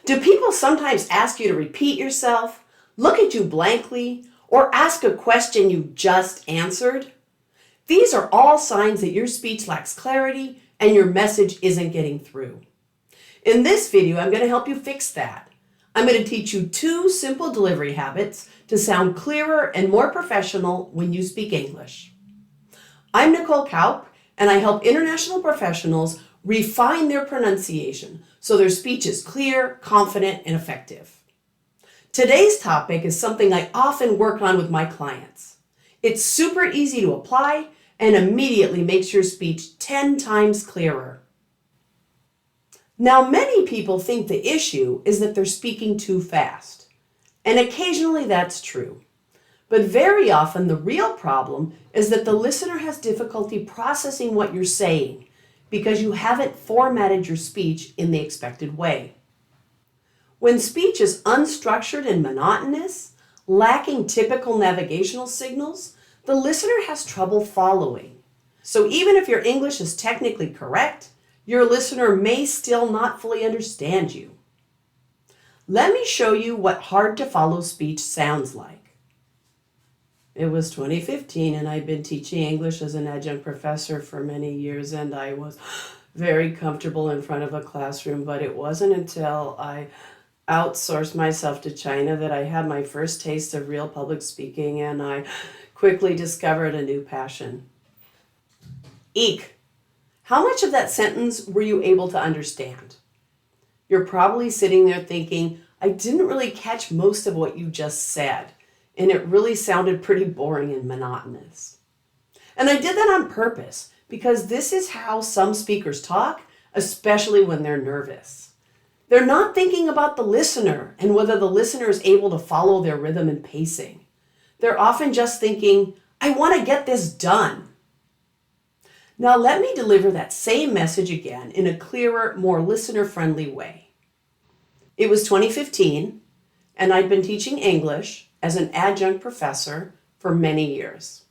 Do people sometimes ask you to repeat yourself, look at you blankly, or ask a question you just answered? These are all signs that your speech lacks clarity and your message isn't getting through. In this video, I'm going to help you fix that. I'm going to teach you 2 simple delivery habits to sound clearer and more professional when you speak English. I'm Nicole Kaup, and I help international professionals refine their pronunciation so their speech is clear, confident, and effective. Today's topic is something I often work on with my clients. It's super easy to apply and immediately makes your speech 10 times clearer. Now, many people think the issue is that they're speaking too fast, and occasionally that's true. But very often the real problem is that the listener has difficulty processing what you're saying because you haven't formatted your speech in the expected way. When speech is unstructured and monotonous, lacking typical navigational signals, the listener has trouble following. So even if your English is technically correct, your listener may still not fully understand you. Let me show you what hard to follow speech sounds like. It was 2015 and I'd been teaching English as an adjunct professor for many years, and I was very comfortable in front of a classroom, but it wasn't until I outsourced myself to China that I had my first taste of real public speaking, and I quickly discovered a new passion. Eek! How much of that sentence were you able to understand? You're probably sitting there thinking, I didn't really catch most of what you just said, and it really sounded pretty boring and monotonous. And I did that on purpose because this is how some speakers talk, especially when they're nervous. They're not thinking about the listener and whether the listener is able to follow their rhythm and pacing. They're often just thinking, I want to get this done. Now let me deliver that same message again in a clearer, more listener-friendly way. It was 2015, and I'd been teaching English as an adjunct professor for many years.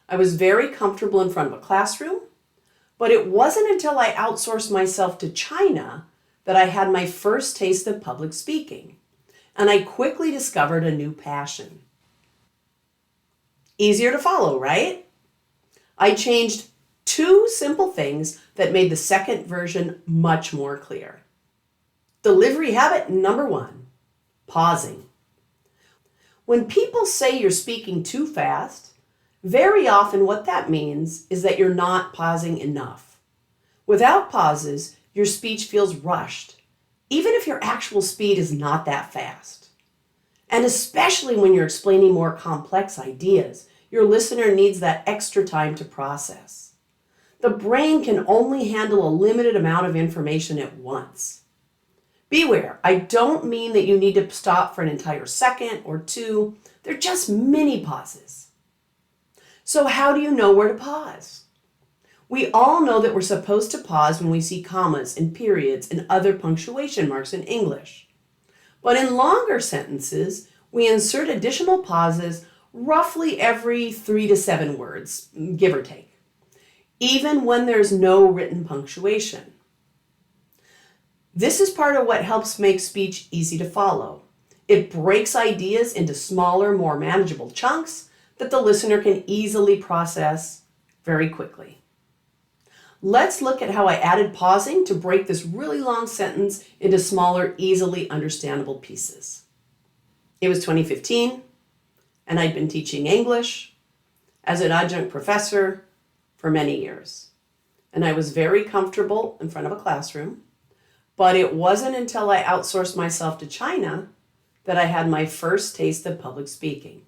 I was very comfortable in front of a classroom, but it wasn't until I outsourced myself to China that I had my first taste of public speaking, and I quickly discovered a new passion. Easier to follow, right? I changed 2 simple things that made the second version much more clear. Delivery habit number 1, pausing. When people say you're speaking too fast, very often what that means is that you're not pausing enough. Without pauses, your speech feels rushed, even if your actual speed is not that fast. And especially when you're explaining more complex ideas, your listener needs that extra time to process. The brain can only handle a limited amount of information at once. Beware, I don't mean that you need to stop for an entire second or 2. They're just mini pauses. So how do you know where to pause? We all know that we're supposed to pause when we see commas and periods and other punctuation marks in English. But in longer sentences, we insert additional pauses roughly every 3 to 7 words, give or take, even when there's no written punctuation. This is part of what helps make speech easy to follow. It breaks ideas into smaller, more manageable chunks that the listener can easily process very quickly. Let's look at how I added pausing to break this really long sentence into smaller, easily understandable pieces. It was 2015, and I'd been teaching English as an adjunct professor for many years. And I was very comfortable in front of a classroom, but it wasn't until I outsourced myself to China that I had my first taste of public speaking,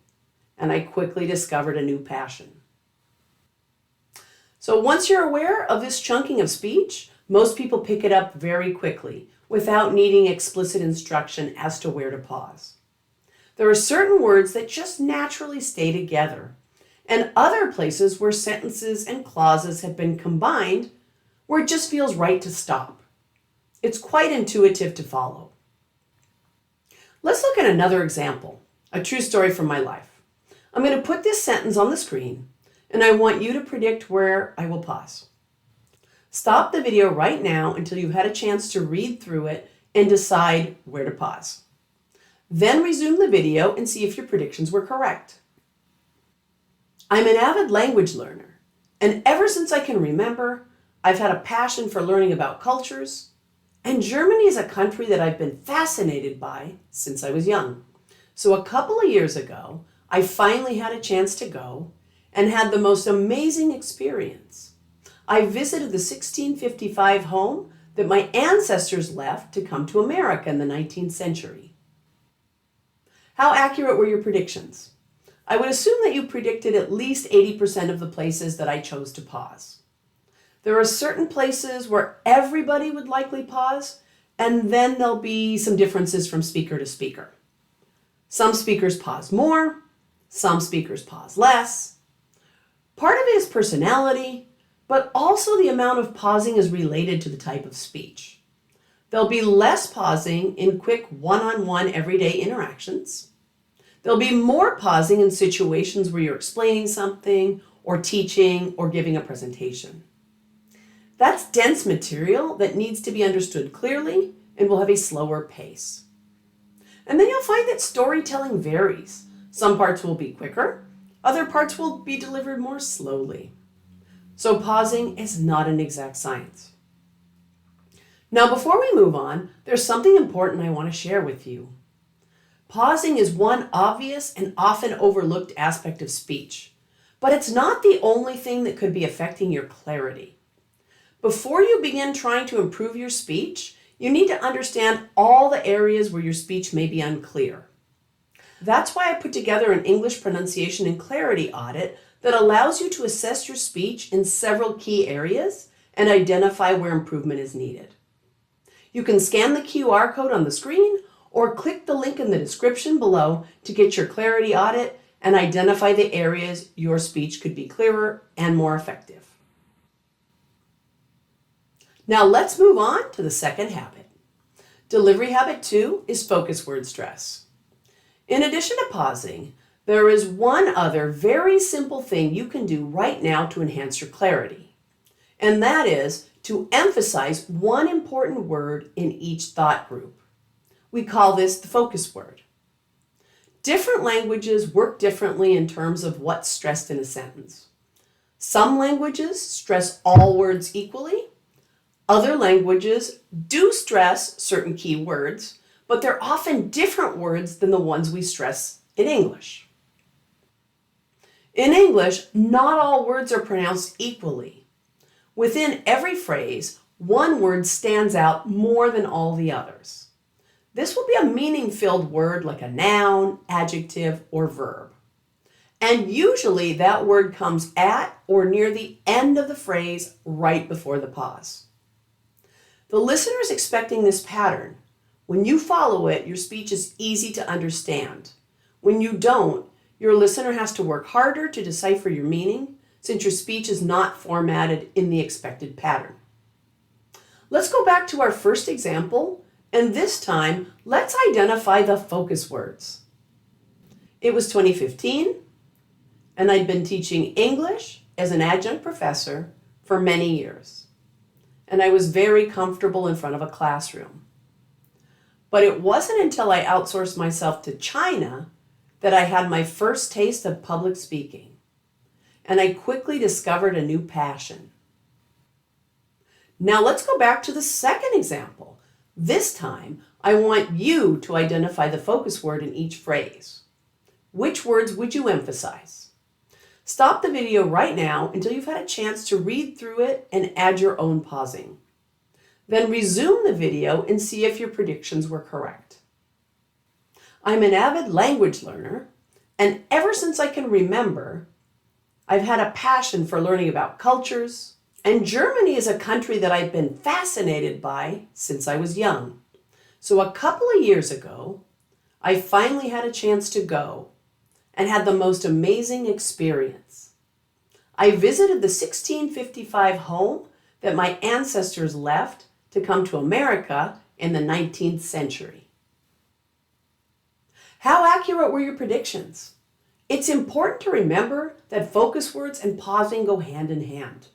and I quickly discovered a new passion. So once you're aware of this chunking of speech, most people pick it up very quickly without needing explicit instruction as to where to pause. There are certain words that just naturally stay together, and other places where sentences and clauses have been combined where it just feels right to stop. It's quite intuitive to follow. Let's look at another example, a true story from my life. I'm going to put this sentence on the screen, and I want you to predict where I will pause. Stop the video right now until you've had a chance to read through it and decide where to pause. Then resume the video and see if your predictions were correct. I'm an avid language learner, and ever since I can remember, I've had a passion for learning about cultures, and Germany is a country that I've been fascinated by since I was young. So a couple of years ago, I finally had a chance to go and had the most amazing experience. I visited the 1655 home that my ancestors left to come to America in the 19th century. How accurate were your predictions? I would assume that you predicted at least 80% of the places that I chose to pause. There are certain places where everybody would likely pause, and then there'll be some differences from speaker to speaker. Some speakers pause more, some speakers pause less. Part of it is personality, but also the amount of pausing is related to the type of speech. There'll be less pausing in quick one-on-one everyday interactions. There'll be more pausing in situations where you're explaining something or teaching or giving a presentation. That's dense material that needs to be understood clearly and will have a slower pace. And then you'll find that storytelling varies. Some parts will be quicker, other parts will be delivered more slowly. So pausing is not an exact science. Now, before we move on, there's something important I want to share with you. Pausing is one obvious and often overlooked aspect of speech, but it's not the only thing that could be affecting your clarity. Before you begin trying to improve your speech, you need to understand all the areas where your speech may be unclear. That's why I put together an English pronunciation and clarity audit that allows you to assess your speech in several key areas and identify where improvement is needed. You can scan the QR code on the screen or click the link in the description below to get your clarity audit and identify the areas your speech could be clearer and more effective. Now let's move on to the second habit. Delivery habit 2 is focus word stress. In addition to pausing, there is one other very simple thing you can do right now to enhance your clarity, and that is to emphasize one important word in each thought group. We call this the focus word. Different languages work differently in terms of what's stressed in a sentence. Some languages stress all words equally. Other languages do stress certain key words, but they're often different words than the ones we stress in English. In English, not all words are pronounced equally. Within every phrase, one word stands out more than all the others. This will be a meaning-filled word like a noun, adjective, or verb. And usually that word comes at or near the end of the phrase right before the pause. The listener is expecting this pattern. When you follow it, your speech is easy to understand. When you don't, your listener has to work harder to decipher your meaning since your speech is not formatted in the expected pattern. Let's go back to our first example, and this time, let's identify the focus words. It was 2015, and I'd been teaching English as an adjunct professor for many years. And I was very comfortable in front of a classroom. But it wasn't until I outsourced myself to China that I had my first taste of public speaking. And I quickly discovered a new passion. Now let's go back to the second example. This time, I want you to identify the focus word in each phrase. Which words would you emphasize? Stop the video right now until you've had a chance to read through it and add your own pausing. Then resume the video and see if your predictions were correct. I'm an avid language learner, and ever since I can remember, I've had a passion for learning about cultures, and Germany is a country that I've been fascinated by since I was young. So a couple of years ago, I finally had a chance to go and had the most amazing experience. I visited the 1655 home that my ancestors left to come to America in the 19th century. How accurate were your predictions? It's important to remember that focus words and pausing go hand in hand.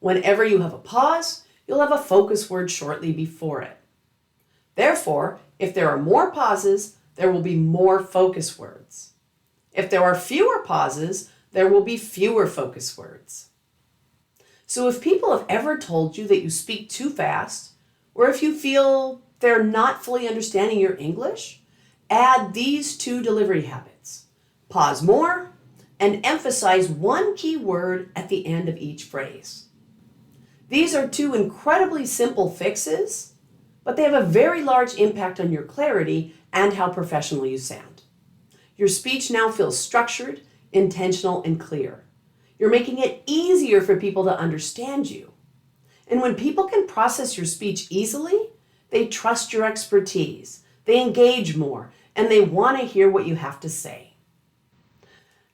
Whenever you have a pause, you'll have a focus word shortly before it. Therefore, if there are more pauses, there will be more focus words. If there are fewer pauses, there will be fewer focus words. So if people have ever told you that you speak too fast, or if you feel they're not fully understanding your English, add these two delivery habits. Pause more and emphasize one key word at the end of each phrase. These are two incredibly simple fixes, but they have a very large impact on your clarity and how professional you sound. Your speech now feels structured, intentional, and clear. You're making it easier for people to understand you. And when people can process your speech easily, they trust your expertise, they engage more, and they want to hear what you have to say.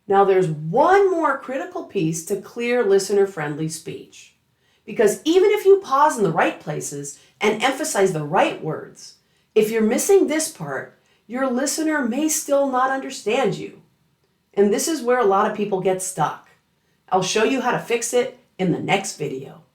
Now there's one more critical piece to clear listener-friendly speech. Because even if you pause in the right places and emphasize the right words, if you're missing this part, your listener may still not understand you. And this is where a lot of people get stuck. I'll show you how to fix it in the next video.